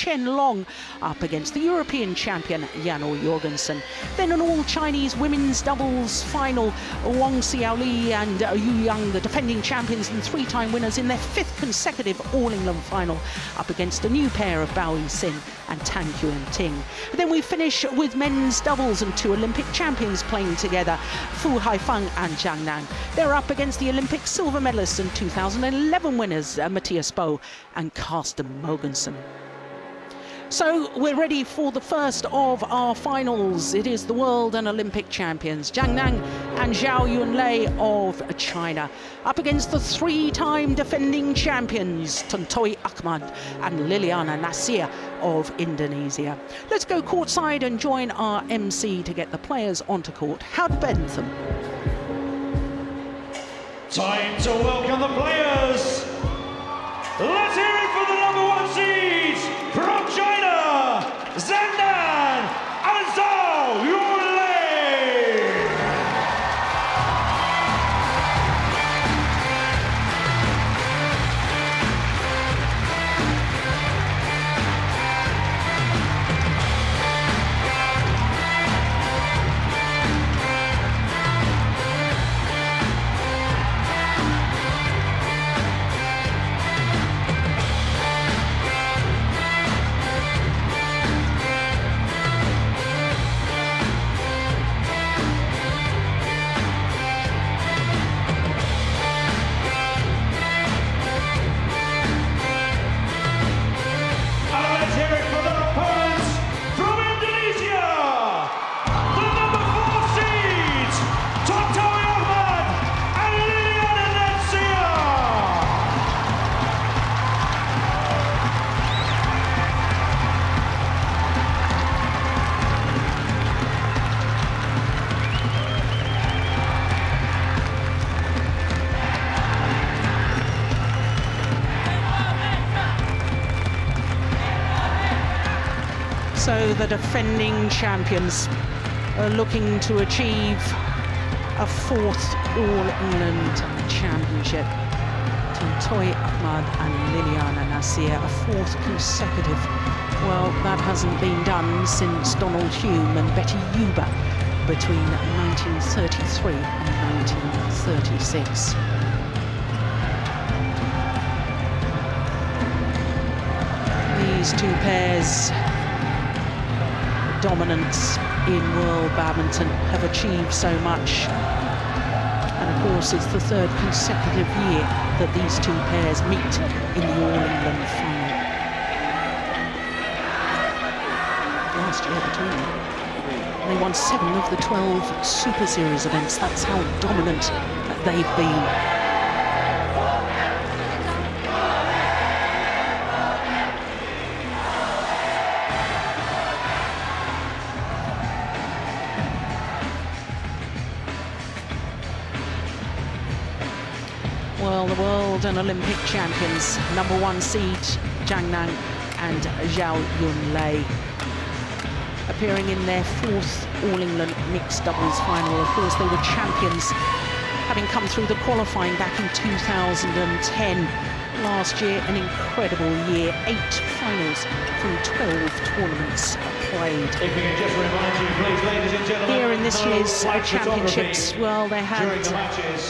Chen Long up against the European champion Yano Jorgensen. Then an all-Chinese women's doubles final, Wang Xiaoli and Yu Yang, the defending champions and three-time winners in their 5th consecutive All-England final, up against a new pair of Bao Yixin and Tan Yuan Ting. Then we finish with men's doubles and 2 Olympic champions playing together, Fu Haifeng and Zhang Nan. They're up against the Olympic silver medalists and 2011 winners, Matthias Bo and Carsten Mogensen. So we're ready for the first of our finals. It is the world and Olympic champions, Zhang Nan and Zhao Yunlei of China, up against the 3-time defending champions, Tontowi Ahmad and Liliyana Natsir of Indonesia. Let's go courtside and join our MC to get the players onto court. Howard Bentham. Time to welcome the players. Let's hear it for the #1 seeds from China, Zhang Nan Zhao Yunlei. So the defending champions are looking to achieve a 4th All-England championship. Tontowi Ahmad and Liliyana Natsir, a 4th consecutive. Well, that hasn't been done since Donald Hume and Betty Yuba between 1933 and 1936. These 2 pairs, dominance in world badminton, have achieved so much, and of course it's the 3rd consecutive year that these 2 pairs meet in the All-England final. Last year between them, they won 7 of the 12 Super Series events. That's how dominant they've been. Well, the world and Olympic champions, #1 seed Zhang Nan and Zhao Yunlei, appearing in their 4th All-England mixed doubles final. Of course, they were champions, having come through the qualifying back in 2010. Last year, an incredible year, 8 finals from 12 tournaments played. If we can just remind you, please, ladies and gentlemen, here in this year's championships, well, they had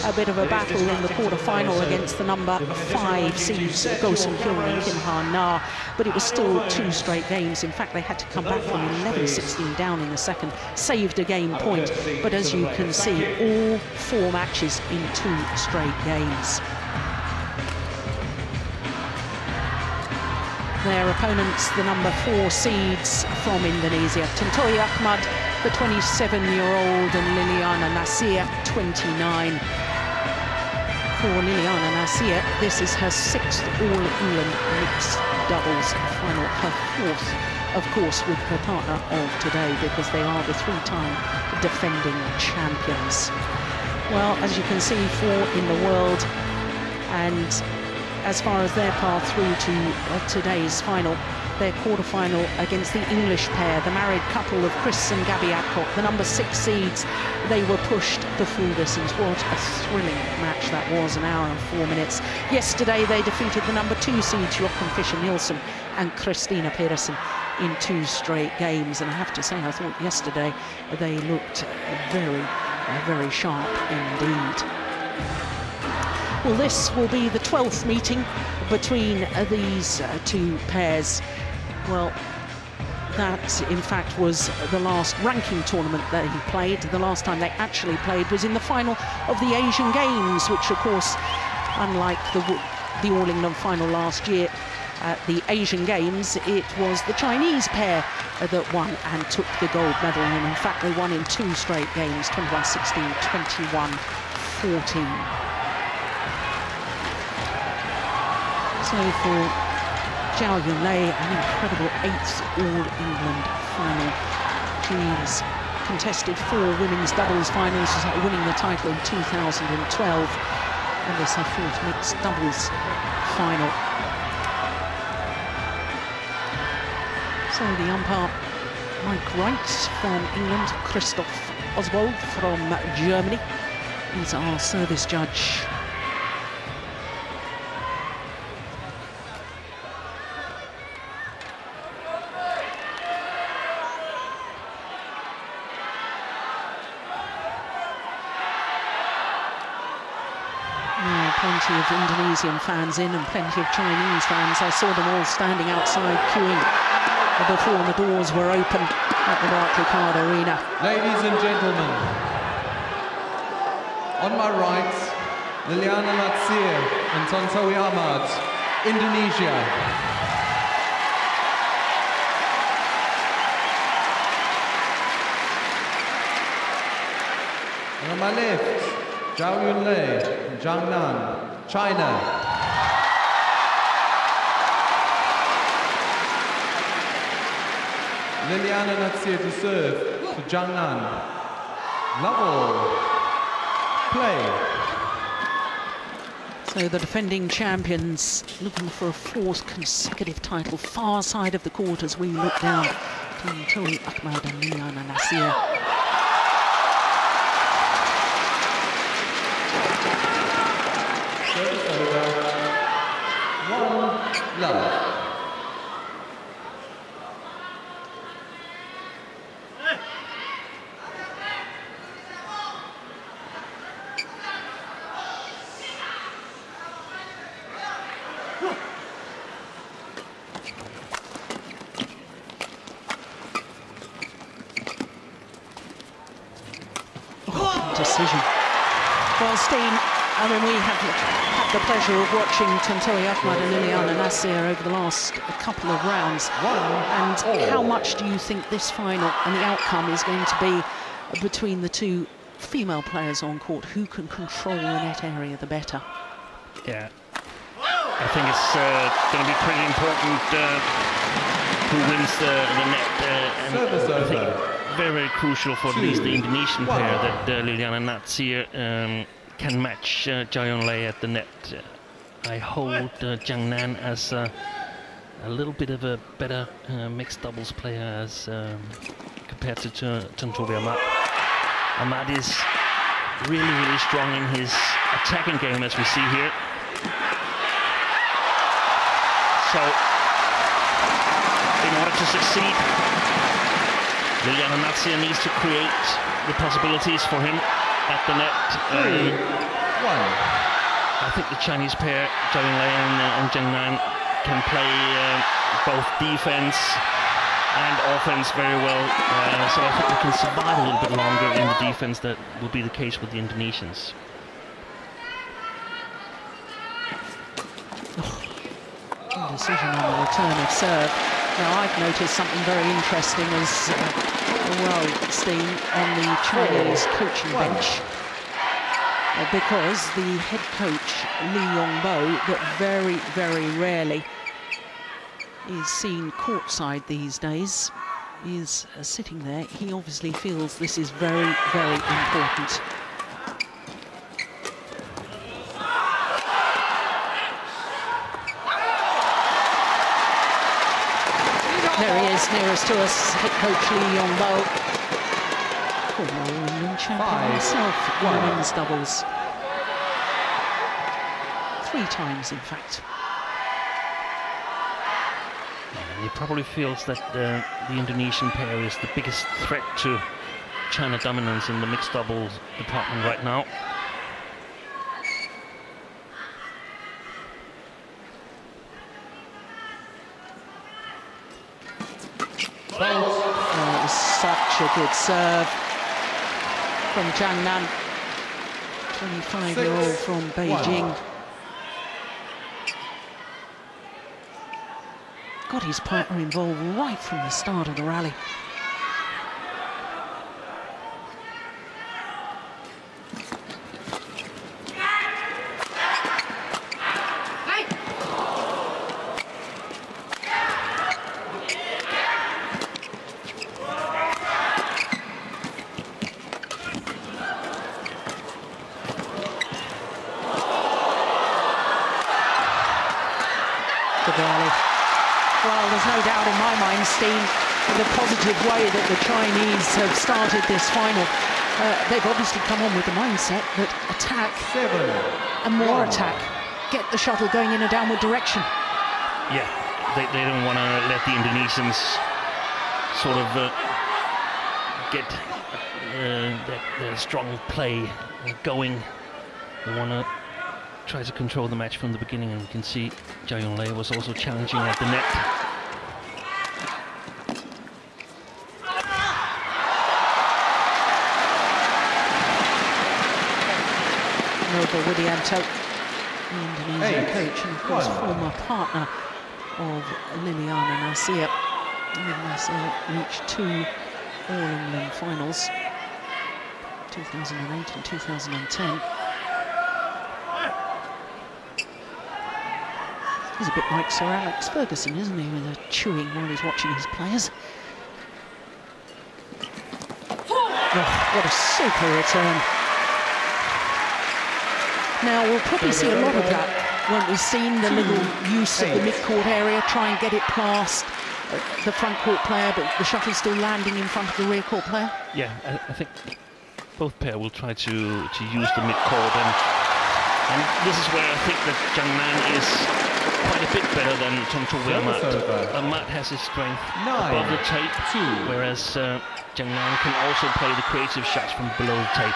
a bit of a battle in the quarter-final against the #5 seeds, Go Sung Kyung and Kim Ha Na, but it was still 2 straight games. In fact, they had to come back from 11-16 down in the second, saved a game point, but as you can see, all 4 matches in 2 straight games. Their opponents, the #4 seeds from Indonesia, Tontowi Ahmad, the 27-year-old, and Liliyana Natsir, 29. For Liliyana Natsir, this is her 6th All-England mixed doubles final, her 4th, of course, with her partner of today, because they are the 3-time defending champions. Well, as you can see, 4 in the world, and as far as their path through to today's final, their quarter-final against the English pair, the married couple of Chris and Gabby Adcock, the number 6 seeds. They were pushed the full distance. What a thrilling match that was, 1 hour and 4 minutes. Yesterday they defeated the number 2 seeds, Jochen Fischer-Nielsen and Christina Pedersen, in 2 straight games. And I have to say, I thought yesterday they looked very sharp indeed. Well, this will be the 12th meeting between these 2 pairs. Well, that in fact was the last ranking tournament that he played. The last time they actually played was in the final of the Asian Games, which of course, unlike the All England final last year at the Asian Games, it was the Chinese pair that won and took the gold medal. And in fact, they won in 2 straight games, 21-16, 21-14. So for Zhao Yunlei, an incredible 8th All-England final. She's contested 4 women's doubles finals, winning the title in 2012, and this her 4th mixed doubles final. So the umpire, Mike Wright from England, Christoph Oswald from Germany, is our service judge. Plenty of Indonesian fans in and plenty of Chinese fans. I saw them all standing outside queuing before the doors were open at the Barclaycard Arena. Ladies and gentlemen, on my right, Liliyana Natsir and Tontowi Ahmad, Indonesia. And on my left, Zhao Yunlei and Zhang Nan, China. Liliyana Natsir to serve to Zhang Nan. Level. Play. So the defending champions looking for a 4th consecutive title, far side of the court as we look down. Tontowi Ahmad Liliyana Natsir. Service over. 1 love. Decision. Well, Steen, I mean, we have had the pleasure of watching Tontowi Ahmad and Liliyana Natsir over the last couple of rounds. And how much do you think this final and the outcome is going to be between the 2 female players on court? Who can control the net area the better? Yeah, I think it's going to be pretty important who wins the net. Service over. Very crucial for at least the Indonesian pair that Liliyana Natsir can match Zhao Yunlei at the net. I hold Zhang Nan as a little bit of a better mixed doubles player as compared to Tontowi Ahmad. Ahmad is really strong in his attacking game, as we see here. So, in order to succeed, Liliyana Natsir needs to create the possibilities for him at the net. 3-1. I think the Chinese pair, Zhao Yunlei and Zhang Nan, can play both defense and offense very well. So I think they can survive a little bit longer in the defense. That will be the case with the Indonesians. Decision on the return of serve. Now, I've noticed something very interesting as well, Steen, on the Chinese coaching bench, because the head coach, Li Yongbo, that very rarely is seen courtside these days, is sitting there. He obviously feels this is very important. There he is, nearest to us, head coach Lee Yong-bo. Former England champion himself, women's doubles. 3 times, in fact. He probably feels that the Indonesian pair is the biggest threat to China dominance in the mixed doubles department right now. Oh, it was such a good serve from Zhang Nan, 25-year-old from Beijing. Got his partner involved right from the start of the rally. Well, there's no doubt in my mind, Steen, the positive way that the Chinese have started this final. They've obviously come on with the mindset that attack and more attack, get the shuttle going in a downward direction. Yeah, they don't want to let the Indonesians sort of get their strong play going. They want to try to control the match from the beginning, and you can see Zhao Yunlei was also challenging at the net. Nova Widianto, the Indonesian coach, and of course former partner of Liliyana Natsir. Natsir reached 2 All-England finals, 2008 and 2010. He's a bit like Sir Alex Ferguson, isn't he, with a chewing while he's watching his players. Oh, what a super return. Now, we'll probably see a lot of that, won't we? Seen the little use of the mid-court area, try and get it past the front court player, but the shuttle's still landing in front of the rear court player. Yeah, I think both pair will try to use the mid-court, and this is where I think that Zhang Nan is quite a bit better than Tontowi Ahmad. Ahmad has his strength above the tape, whereas Zhang Nan can also play the creative shots from below the tape.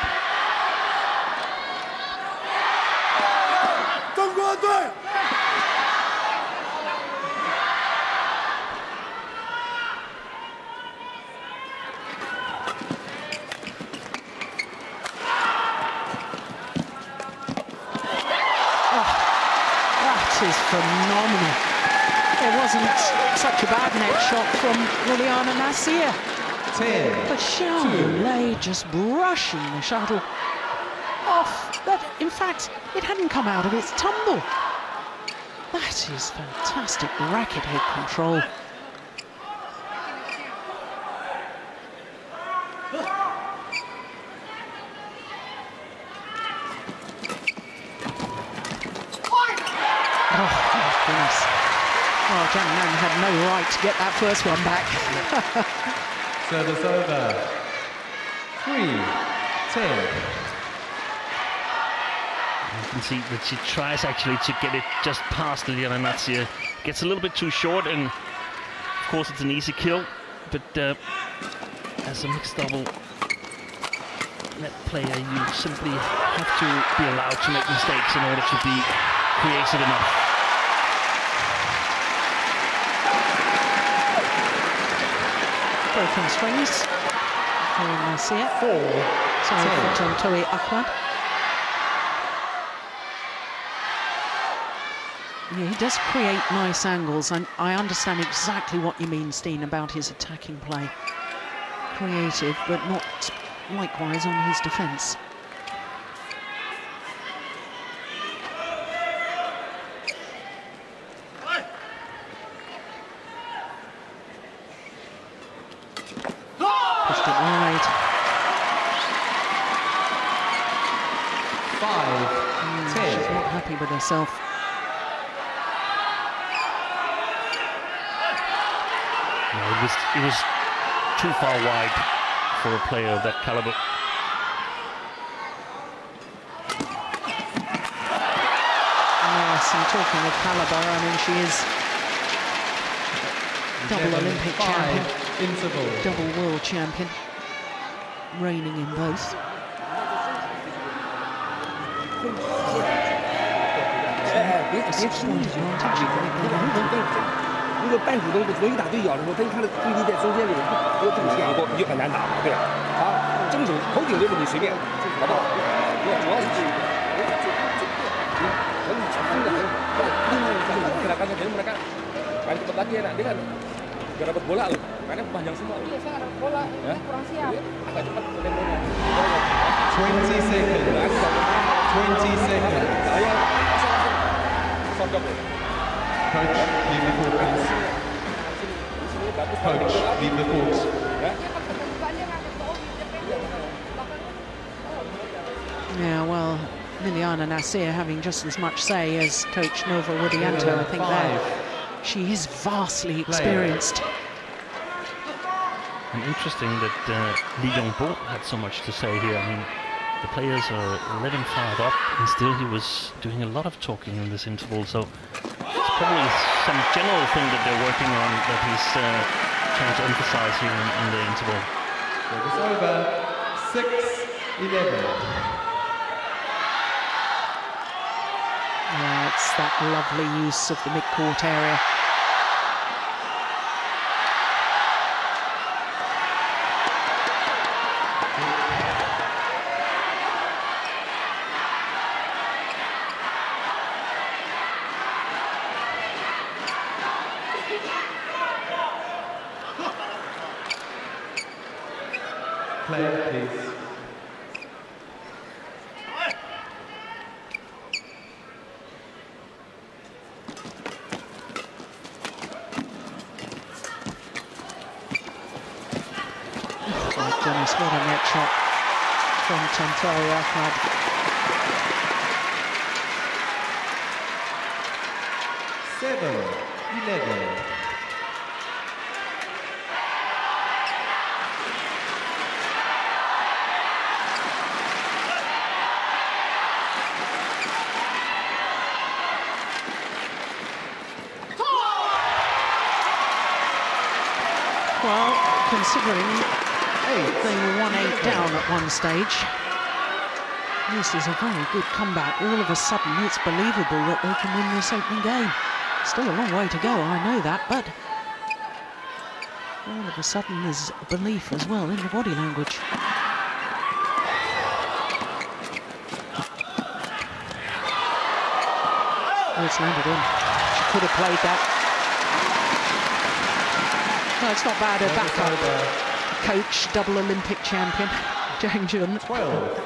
Is phenomenal. It wasn't such a bad net shot from Liliyana Natsir. But Zhao Yunlei just brushing the shuttle off. That, in fact, it hadn't come out of its tumble. That is fantastic racket head control. Oh, Zhang Nan had no right to get that first one back. Service over. 3-10. You can see that she tries actually to get it just past Liliyana Natsir. Gets a little bit too short, and of course it's an easy kill. But as a mixed double net player, you simply have to be allowed to make mistakes in order to be creative enough. Broken strings for Natsir. 4-10. For Tontowi Ahmad. Yeah, he does create nice angles, and I understand exactly what you mean, Steen, about his attacking play. Creative, but not likewise on his defence. Pushed it wide. 5-10. She's not happy with herself. No, it was too far wide for a player of that caliber. Yes, and talking of caliber, I mean, she is double Olympic champion, double world champion, reigning in both. It's a slight advantage. 如果半主动的左一打对角的时候，他一看到距离在中间这个，如果这么前一步，你就很难打，对吧？啊，正手头顶对付你随便，好不好？主要是这一点。你前面的人，另外一个gerakan mereka main cepat lagi enak, dia kan gak dapat bola loh, mainnya panjang semua. Iya, saya nggak dapat bola, kurang siap. Agak cepat temponya. 20 seconds. 20 seconds. Saya langsung sodok. Coach, leave the court, please. Coach, leave the court. Yeah, well, Liliyana Natsir having just as much say as Coach Nova Widianto. I think that she is vastly experienced. And interesting that Lee Yong-bo had so much to say here. I mean, the players are 11 fired up, and still he was doing a lot of talking in this interval. So it's probably some general thing that they're working on that he's trying to emphasize here in the interval. It's over. 6-11. Yeah, it's that lovely use of the mid-court area. Play, please. Oh goodness, what a net shot from Tontowi Ahmad. Well, considering they were 1-8 down at one stage, this is a very good comeback. All of a sudden, it's believable that they can win this opening game. Still a long way to go, I know that, but all of a sudden there's belief as well in the body language. Oh, it's landed in. She could have played that. No, it's not bad. A backup coach, double Olympic champion, Zhang Jun, 12.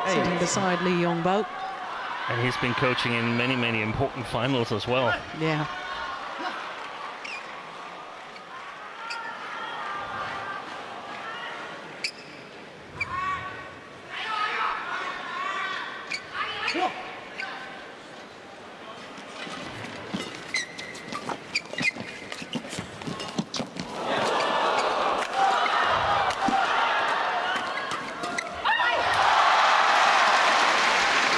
sitting beside Lee Yong-bo. And he's been coaching in many, many important finals as well. Yeah.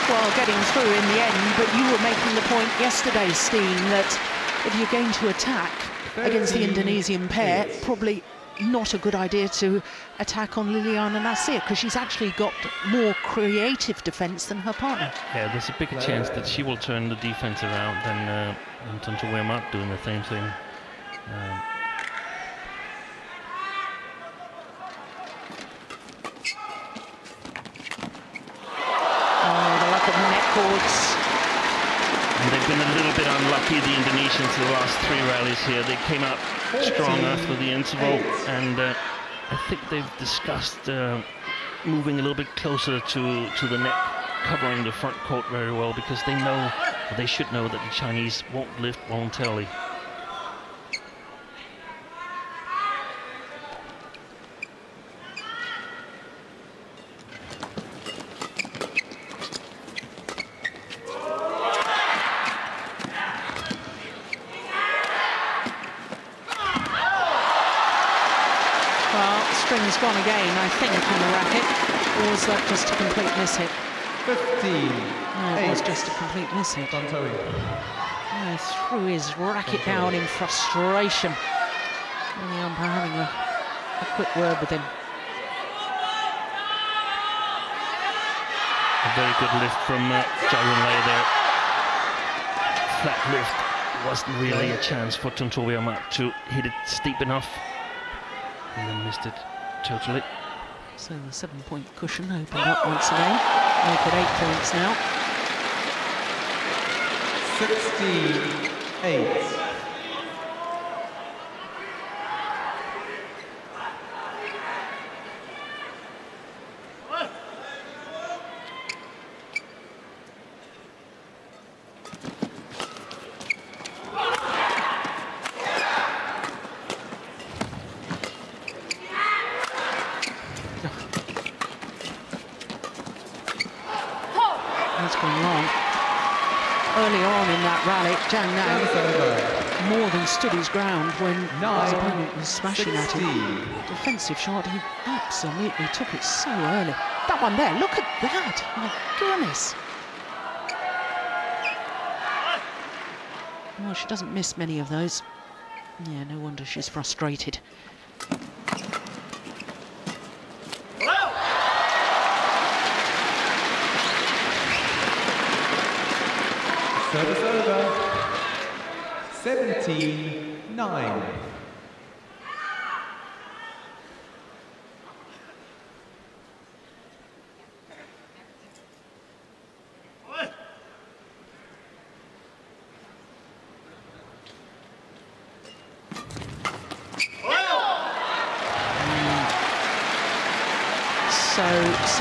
Well, getting through in the end, but you were making the point yesterday, Steen, that if you're going to attack against the Indonesian pair, probably not a good idea to attack on Liliyana Natsir, because she's actually got more creative defence than her partner. Yeah, there's a bigger chance that she will turn the defence around than Tontowi Ahmad doing the same thing. And they've been a little bit unlucky, the Indonesians, the last three rallies here. They came out strong after the interval, and I think they've discussed moving a little bit closer to the net, covering the front court very well, because they know, or they should know, that the Chinese won't lift voluntarily. Well, string's gone again, I think, in the racket. Or was that just a complete miss hit? 15. No, it was just a complete miss hit. Tontowi. He threw his racket down in frustration. And the umpire having a quick word with him. A very good lift from Zhao Yunlei there. Flat lift. Wasn't really a chance for Tontowi Ahmad to hit it steep enough. And then missed it totally. So the 7-point cushion opened up once again. Make it 8 points now. 16-8. That's gone wrong. Early on in that rally, Zhang Nan more than stood his ground when his opponent was smashing at him. Defensive shot, he absolutely took it so early. That one there, look at that! My goodness! Well, she doesn't miss many of those. Yeah, no wonder she's frustrated. Service over. 17-9.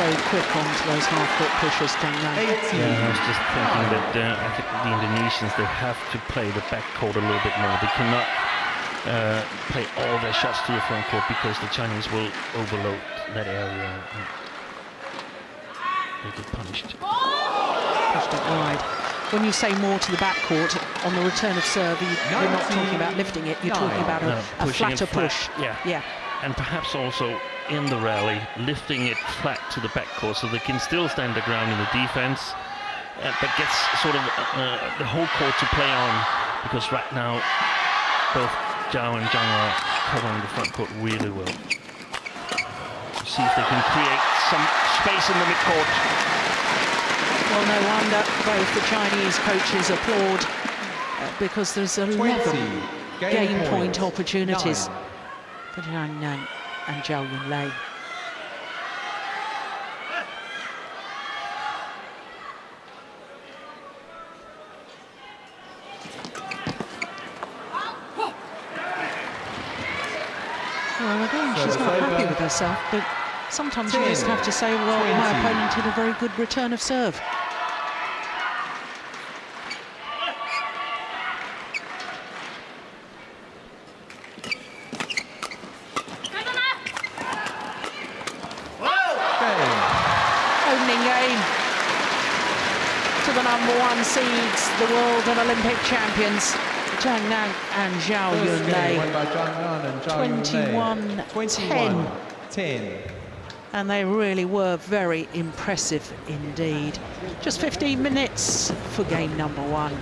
So quick onto those half-court pushes, Zhang Nan. Yeah, I was just thinking that I think the Indonesians, they have to play the backcourt a little bit more. They cannot play all their shots to the front court because the Chinese will overload that area and they get punished. Pushed it wide. When you say more to the backcourt, on the return of serve, you're not talking about lifting it, you're talking about a flatter push. Yeah. And perhaps also in the rally, lifting it flat to the backcourt so they can still stand their ground in the defense, but gets sort of the whole court to play on, because right now both Zhao and Zhang are covering the front court really well. See if they can create some space in the midcourt. Well, no wonder both the Chinese coaches applaud because there's 11 game point opportunities for Zhang Nan and Zhao Yunlei. Well, again, she's not happy with herself, but sometimes you just have to say, well, my opponent did a very good return of serve. Opening game to the #1 seeds, the world and Olympic champions, Zhang Nan and Zhao Yunlei. 21-10. And they really were very impressive indeed. Just 15 minutes for game #1.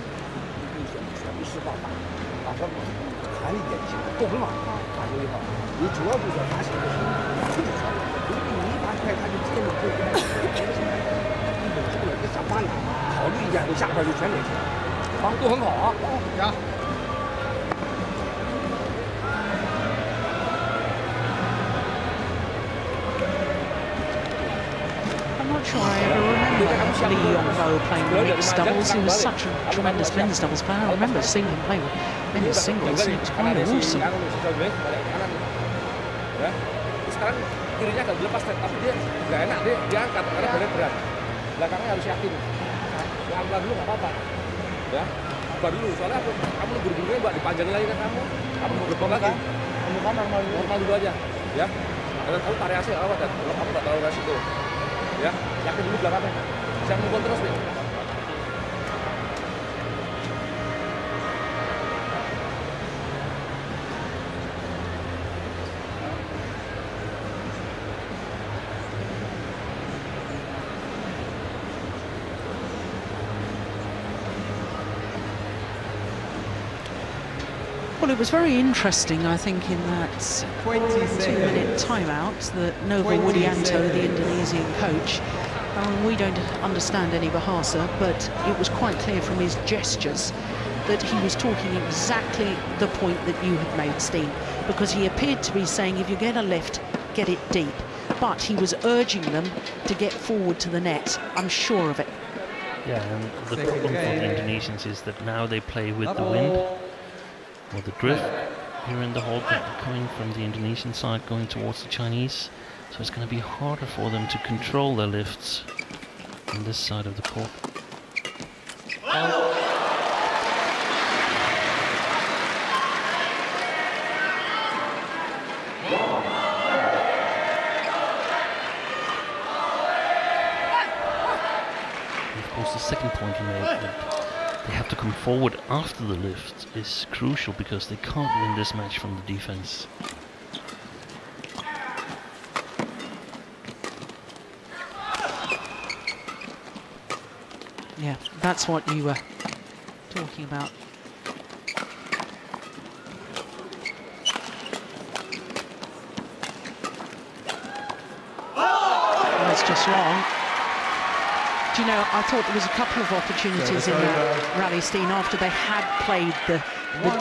I'm not sure I ever remember Lee Yong-ho playing mixed doubles. He was such a tremendous men's doubles player. I remember seeing him play with men's singles, and it's quite awesome. Sekarang kirinya agak lepas, tapi dia nggak enak, dia angkat karena badannya berat. Belakangnya harus yakin. Pelan-pelan dulu nggak apa-apa, ya. Bubar dulu, soalnya kamu buru-buru mbak dipanjangin lagi kan kamu mau berpon lagi. Normal dulu aja, ya. Dan kamu variasi awal dan kalau kamu nggak terlalu resiko, ya. Yakin dulu belakangnya. Jangan mukul terus nih. Well, it was very interesting, I think, in that 2-minute timeout that Nova Widianto, the Indonesian coach, we don't understand any Bahasa, but it was quite clear from his gestures that he was talking exactly the point that you had made, Steen, because he appeared to be saying, if you get a lift, get it deep. But he was urging them to get forward to the net, I'm sure of it. Yeah, and the problem for the Indonesians is that now they play with the wind, or the drift, here in the hole, coming from the Indonesian side, going towards the Chinese. So it's going to be harder for them to control their lifts on this side of the court. The second point he made, that they have to come forward after the lift, is crucial, because they can't win this match from the defense. Yeah, that's what you were talking about. That's just wrong. You know, I thought there was a couple of opportunities in the rally, Steen, after they had played the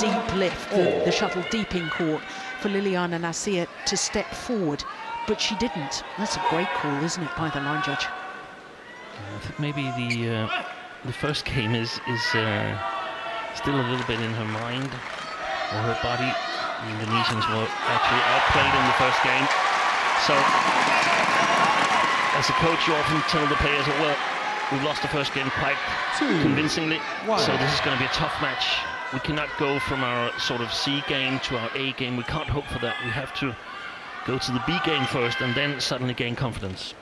deep lift, the shuttle deep in court, for Liliyana Natsir to step forward, but she didn't. That's a great call, isn't it, by the line judge? I think maybe the first game is still a little bit in her mind, or her body. The Indonesians were actually outplayed in the first game, so as a coach, you often tell the players, well, we've lost the first game quite convincingly, so this is going to be a tough match. We cannot go from our sort of C game to our A game. We can't hope for that. We have to go to the B game first and then suddenly gain confidence.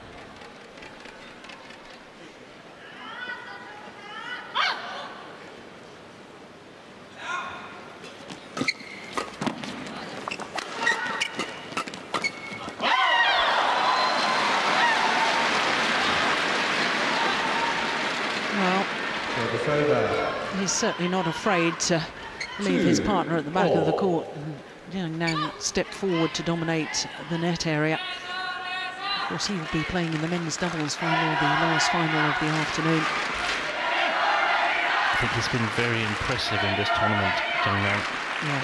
He's certainly not afraid to leave his partner at the back of the court. And Zhang Nan stepped forward to dominate the net area. Of course, he will be playing in the men's doubles final, the last final of the afternoon. I think he's been very impressive in this tournament, Zhang Nan. Yeah.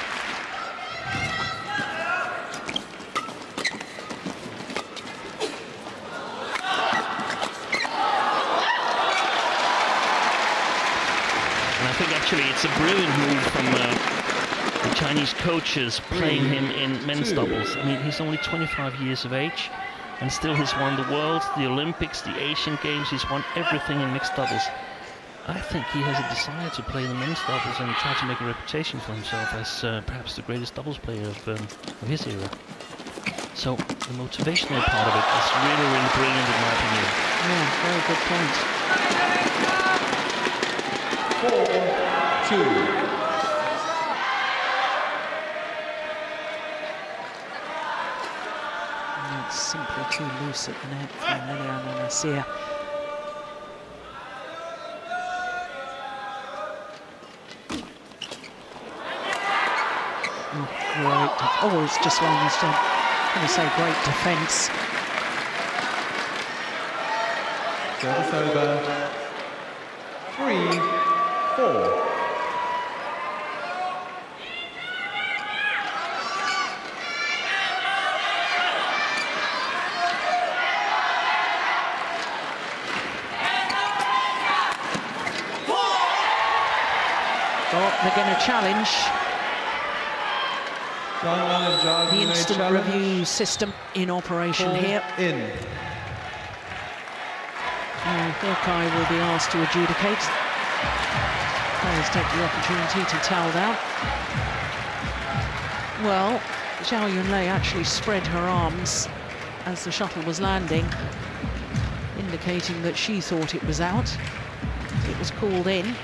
Actually, it's a brilliant move from the Chinese coaches playing him in men's doubles. I mean, he's only 25 years of age, and still he's won the Worlds, the Olympics, the Asian Games. He's won everything in mixed doubles. I think he has a desire to play the men's doubles and try to make a reputation for himself as perhaps the greatest doubles player of his era. So the motivational part of it is really, really brilliant in my opinion. Yeah, very good point. 4-2. It's simply too loose at the net from Liliyana Natsir. Oh, great. Oh, it's just long as done. I'm going to say great defence. Service over. 3-4. Oh, they're going to challenge Zhang Nan Zhao the Yunlei instant challenge. review system in operation Ball here. In. Hawkeye will be asked to adjudicate. Players take the opportunity to towel down. Well, Zhao Yunlei actually spread her arms as the shuttle was landing, indicating that she thought it was out. It was called in.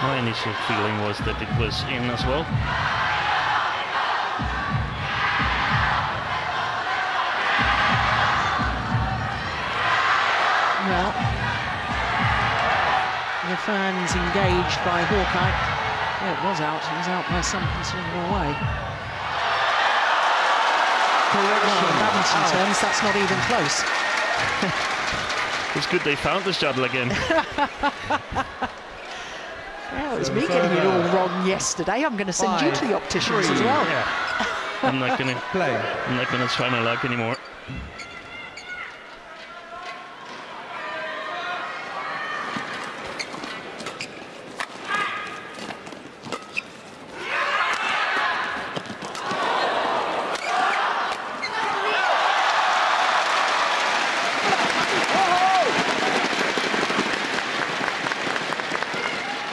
My initial feeling was that it was in as well. Well, fans engaged by Hawkeye. Yeah, it was out. It was out by some considerable way. Well, in badminton terms, that's not even close. It's good they found the shuttle again. Well, it was me getting it all wrong yesterday. I'm going to send you to the opticians as well. Yeah. I'm not going to play. I'm not going to try my luck anymore.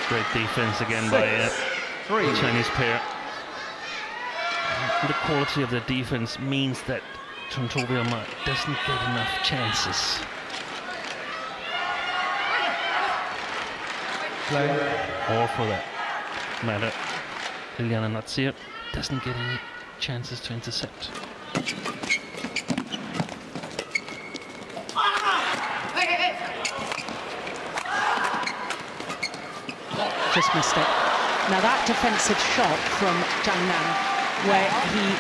Great defense again by the Chinese pair. The quality of the defense means that Tontowi Ahmad doesn't get enough chances. Play. Or for that matter, Liliyana Natsir doesn't get any chances to intercept. Just missed it. Now that defensive shot from Zhang Nan, where he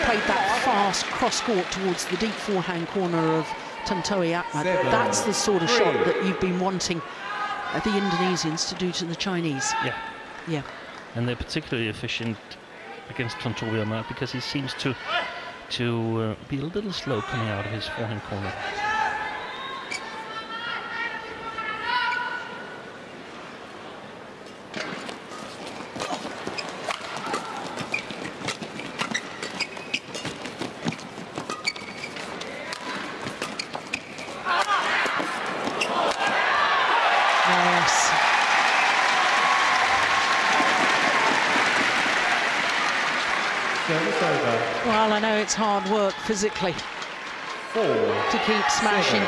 played that fast cross-court towards the deep forehand corner of Tontowi Ahmad, that's the sort of shot that you've been wanting the Indonesians to do to the Chinese. Yeah. Yeah. And they're particularly efficient against Tontowi Ahmad because he seems to be a little slow coming out of his forehand corner. Well, I know it's hard work physically to keep smashing,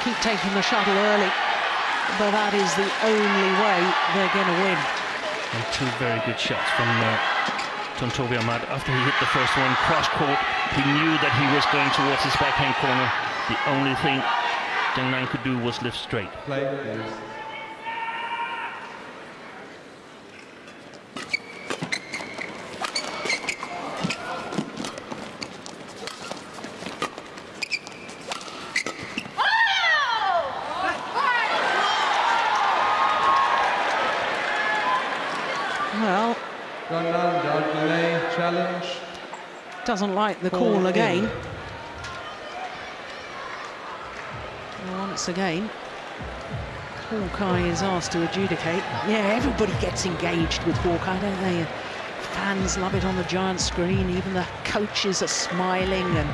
keep taking the shuttle early, but that is the only way they're going to win. And two very good shots from Tontowi Ahmad. After he hit the first one cross-court, he knew that he was going towards his backhand corner. The only thing Zhang Nan could do was lift straight. Play, please. Well, Zhang Nan Zhao Yunlei challenge. Doesn't like the call again. Once again, Hawkeye is asked to adjudicate. Yeah, everybody gets engaged with Hawkeye, don't they? Fans love it on the giant screen. Even the coaches are smiling, and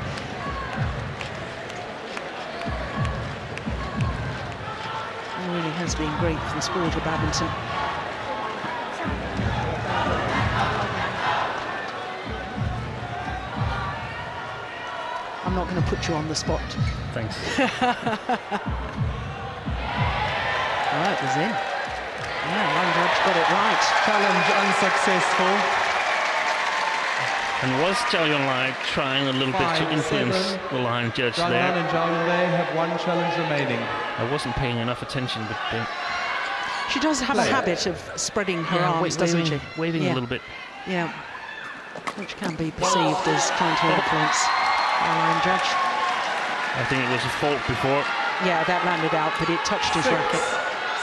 it really has been great for the sport of badminton. I'm not going to put you on the spot. Thanks. Well, that was in. Yeah, one judge got it right. Challenge unsuccessful. And was Zhao Yunlei trying a little bit to influence the line judge Zhang there? Nan and Zhao Yunlei have one challenge remaining. I wasn't paying enough attention, but she does have a habit of spreading her arms, doesn't she? Waving a little bit. Yeah, which can be perceived as trying to influence the line judge. I think it was a fault before. Yeah, that landed out, but it touched his racket.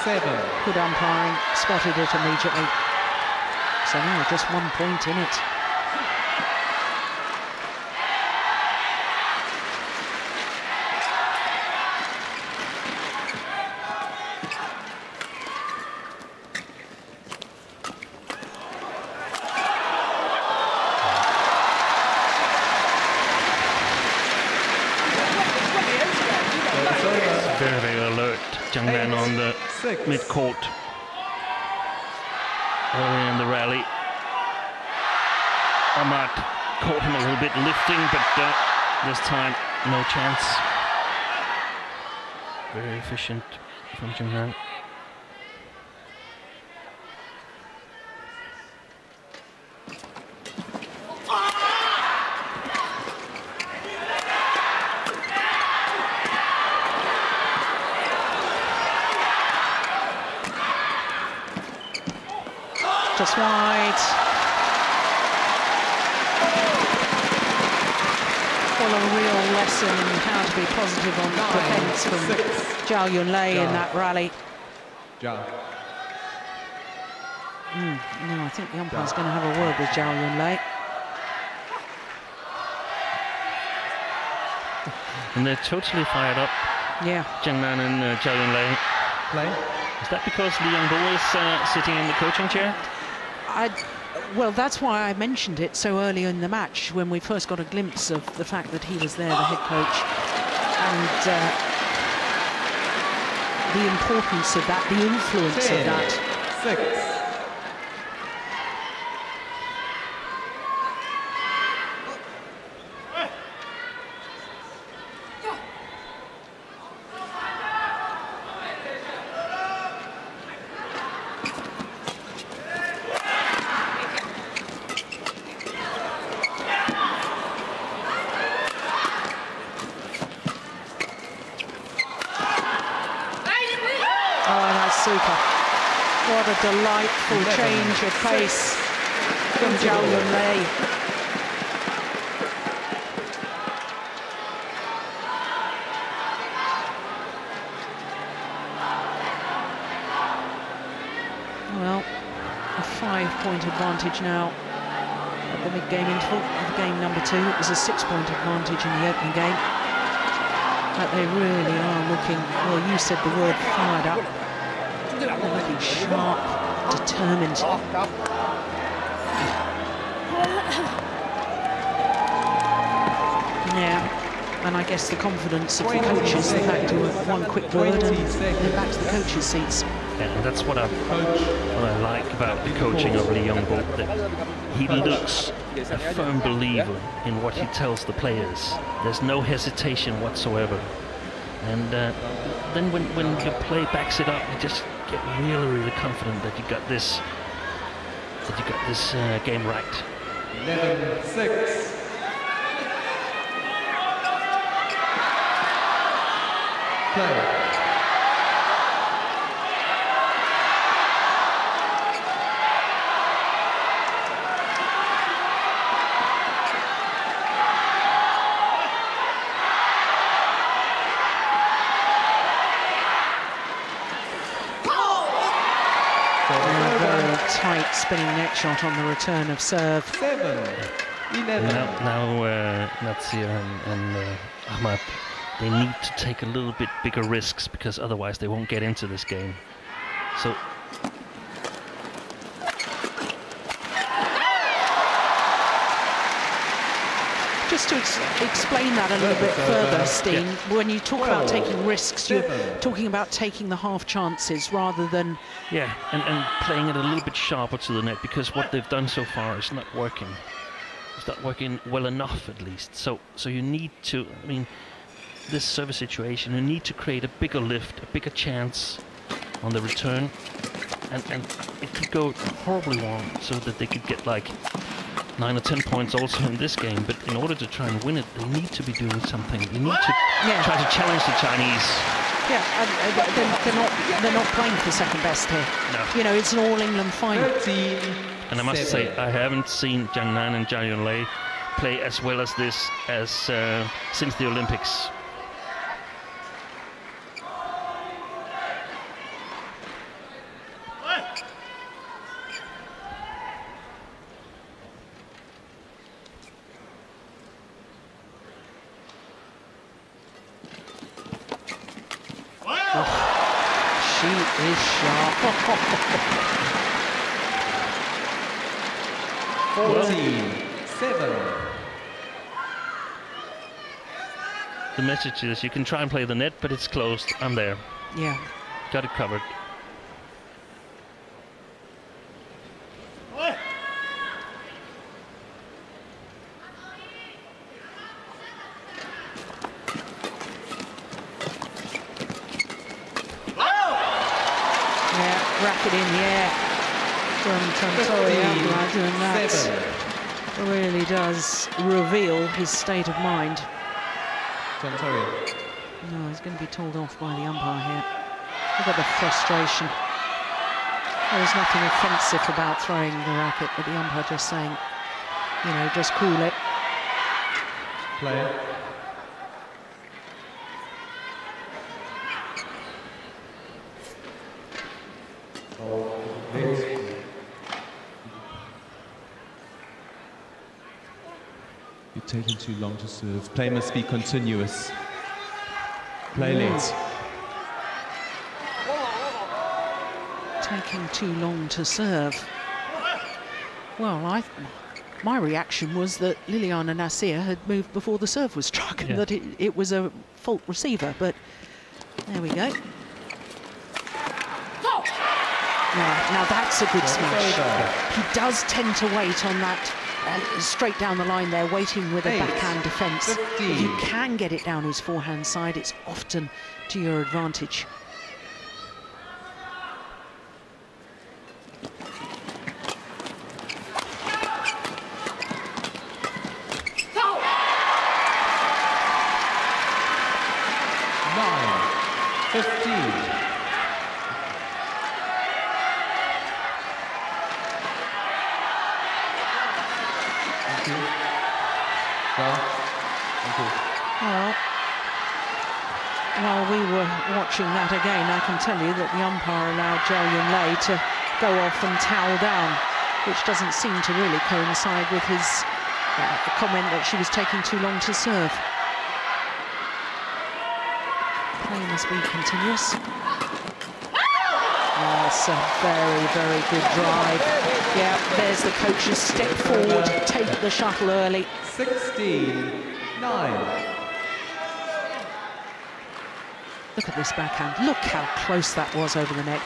7. Good umpiring, spotted it immediately. So now just 1 point in it. Very, very alert. Zhang Nan on the mid-court. Early in the rally. Ahmad caught him a little bit lifting, but this time, no chance. Very efficient from Zhang Nan. just wide. Well, a real lesson in how to be positive on defence from Zhao Yunlei in that rally. Zhao. No, I think the umpire's going to have a word with Zhao Yunlei. And they're totally fired up. Yeah. Zhang Nan and Zhao Yunlei. Play. Is that because Li Yongbo is sitting in the coaching chair? Well, that's why I mentioned it so early in the match, when we first got a glimpse of the fact that he was there, the head coach, and the importance of that, the influence of that. 6. Super. What a delightful change of pace from Zhao Yunlei. Well, a 5-point advantage now at the mid-game interval of game number 2. It was a 6-point advantage in the opening game. But they really are looking, well, you said the word fired up. They're looking sharp, determined. Yeah, and I guess the confidence of the coaches, the fact of one quick word and they're back to the coaches' seats. Yeah, and that's what I like about the coaching of Li Yongbo, that he looks a firm believer in what he tells the players. There's no hesitation whatsoever. And then when your play backs it up, you just get really confident that you got this game right. 11-6. Play. Tight spinning net shot on the return of serve. 7-11. Now Natsir and Ahmad, they need to take a little bit bigger risks, because otherwise they won't get into this game. So just to explain that a little bit further, Steen, when you talk about taking risks, you're talking about taking the half chances rather than... Yeah, and playing it a little bit sharper to the net, because what they've done so far is not working. It's not working well enough, at least. So you need to, I mean, this service situation, you need to create a bigger lift, a bigger chance on the return, and it could go horribly wrong, so that they could get like 9 or 10 points also in this game. But in order to try and win it, they need to be doing something. They need to try to challenge the Chinese. Yeah, they're not playing for second best here. No. You know, it's an all-England final. 13-7. And I must say, I haven't seen Zhang Nan and Zhao Yunlei play as well as this since the Olympics. She is sharp. 14-7. The message is, you can try and play the net, but it's closed. I'm there. Yeah. Got it covered. Racket in the air from Tontowi Ahmad, and that really does reveal his state of mind. Tontowi. No, he's going to be told off by the umpire here. Look at the frustration. There was nothing offensive about throwing the racket, but the umpire just saying, you know, just cool it. Play. Oh, you're taking too long to serve. Play must be continuous. Play late. Taking too long to serve. Well, my reaction was that Liliyana Natsir had moved before the serve was struck, and that it was a fault receiver, but there we go. Now that's a good smash. He does tend to wait on that straight down the line there, waiting with a backhand defence. If you can get it down his forehand side, it's often to your advantage. Well, while we were watching that again, I can tell you that the umpire allowed Zhao Yunlei to go off and towel down, which doesn't seem to really coincide with his comment that she was taking too long to serve. Play must be continuous. That's a very, very good drive. Yeah, there's the coach's step forward, take the shuttle early. 16-9. Look at this backhand. Look how close that was over the net.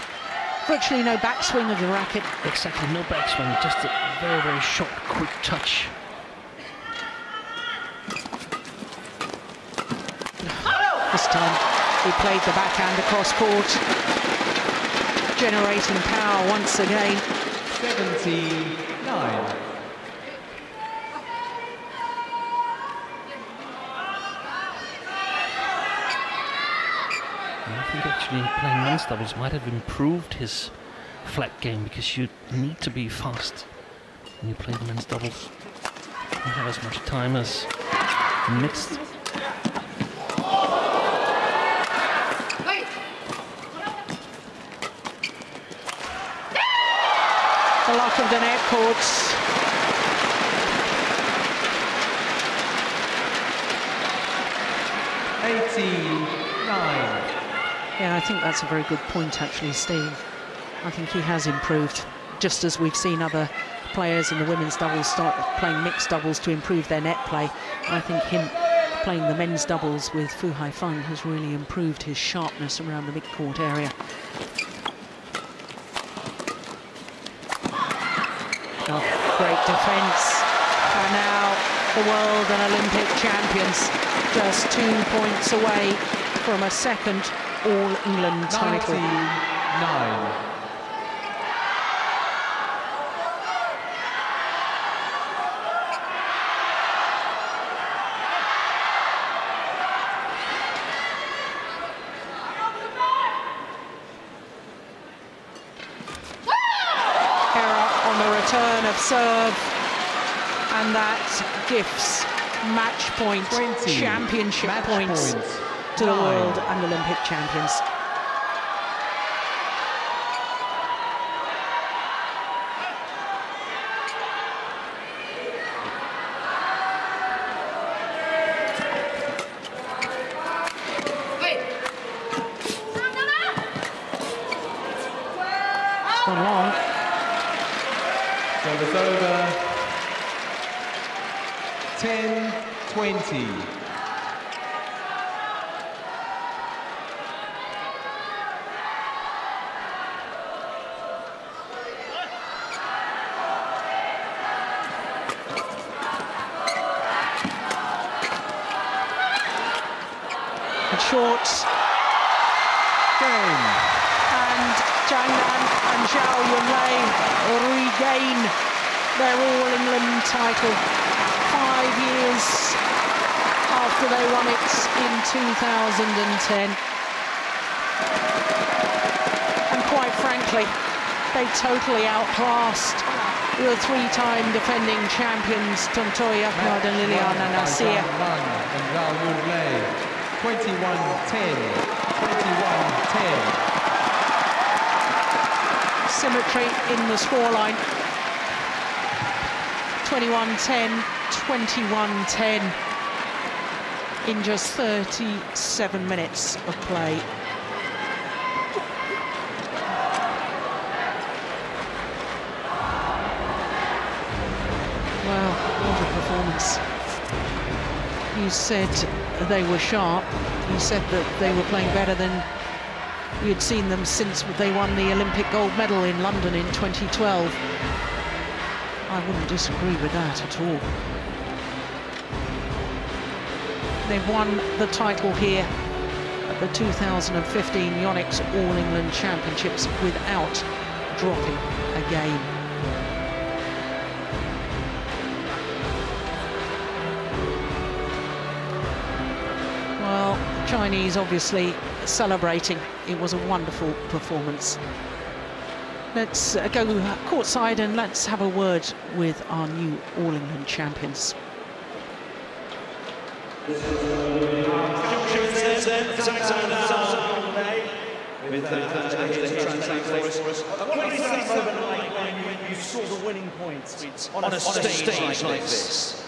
Virtually no backswing of the racket. Exactly, no backswing, just a very, very short, quick touch. This time he played the backhand across court, generating power once again. 17-9. I think actually playing men's doubles might have improved his flat game, because you need to be fast when you play the men's doubles. You don't have as much time as mixed. The luck of the net courts. Yeah, I think that's a very good point, actually, Steve. I think he has improved, just as we've seen other players in the women's doubles start playing mixed doubles to improve their net play. I think him playing the men's doubles with Fu Haifeng has really improved his sharpness around the mid-court area. Oh, great defence. And now the world and Olympic champions just 2 points away from a second All-England title. 99. Return of serve, and that gifts match point, 20. championship match points to the world and Olympic champions. It's gone long. Service over. 10-20. And short. Game. And Zhang Nan and Zhao Yunlei regain their All-England title 5 years after they won it in 2010. And quite frankly, They totally outclassed the three-time defending champions Tontowi Ahmad Liliyana Natsir. Zhang Nan Zhao Yunlei, 21-10, 21-10. Symmetry in the scoreline. 21-10, 21-10 in just 37 minutes of play. Well, what a performance. You said they were sharp. You said that they were playing better than you'd seen them since they won the Olympic Gold Medal in London in 2012. I wouldn't disagree with that at all. They've won the title here at the 2015 Yonex All England Championships without dropping a game. Well, Chinese obviously celebrating. It was a wonderful performance. Let's go courtside and let's have a word with our new All England champions. With the translate for us. What is that moment like when you saw the winning points on a stage like this?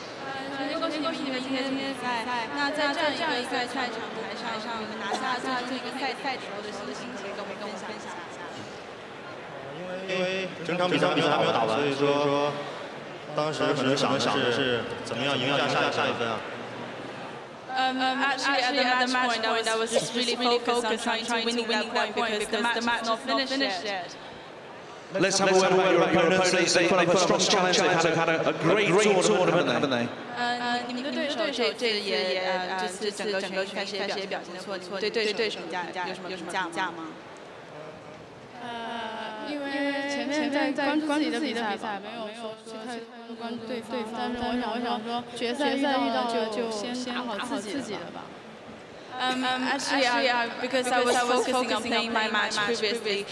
Actually, at the match point, I was just really focused on trying to win that point because the match not finished yet. Let's have a word about your opponents. They put up a strong challenge. They've had a great tournament, haven't they? 你们的对手这也就是整个开始也表现得不错，对手有什么价吗？因为前面在关注自己的比赛，没有说去太关注对方，但是我想说决赛遇到就先打好自己的吧。Actually, because I was focusing on playing my match previously,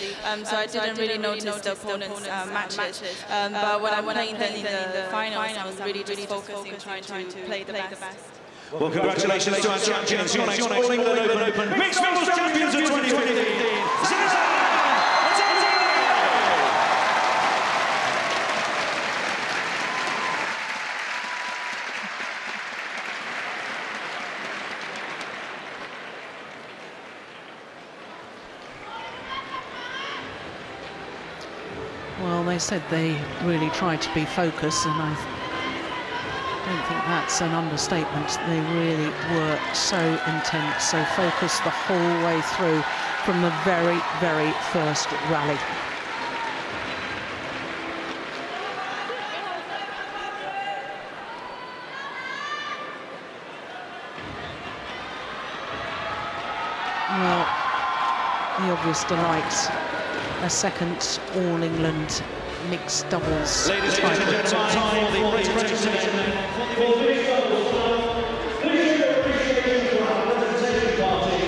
so I didn't really notice the opponent's matches. But when I'm playing them in the finals, I was really just focusing on trying to play the best. Well, congratulations to our champions, Yonex All England Open Mixed Doubles Champions of 2015. Well, they said they really tried to be focused, and I don't think that's an understatement. They really were so intense, so focused the whole way through from the very, very first rally. Well, the obvious delight. A second All England mixed doubles. Ladies and gentlemen, time for the presentation for the mixed doubles final. Please show appreciation to our representation party,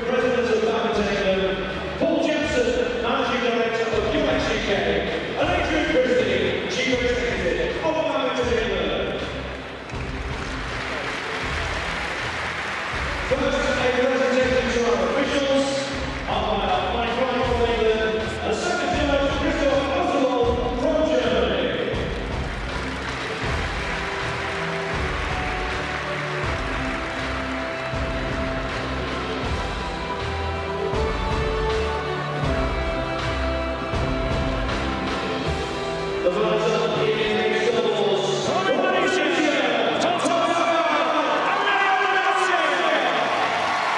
President of Badminton, Paul Jensen, Managing Director of Yonex UK, and Adrian Christie, Chief Executive of Badminton England. First, a presentation to our officials.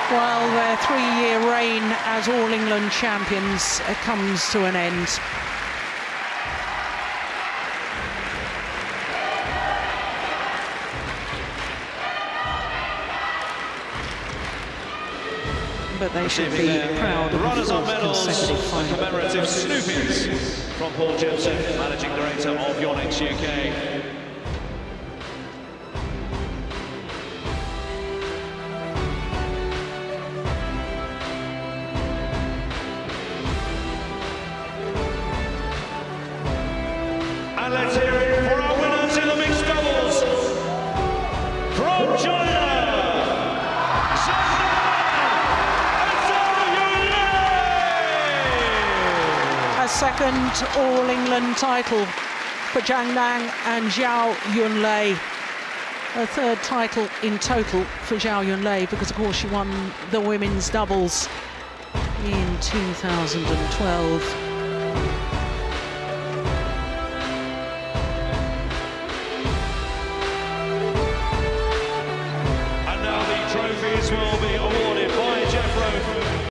Well, their three-year reign as All England champions comes to an end. But they should be proud of the fourth consecutive final. Commemorative Snoopies from Paul Jensen, Managing Director of Yonex UK. And let's hear it for our winners in the mixed doubles. From China, Zhang Nan Zhao Yunlei. A second All-England title for Zhang Nan and Zhao Yunlei. A third title in total for Zhao Yunlei, because of course she won the women's doubles in 2012.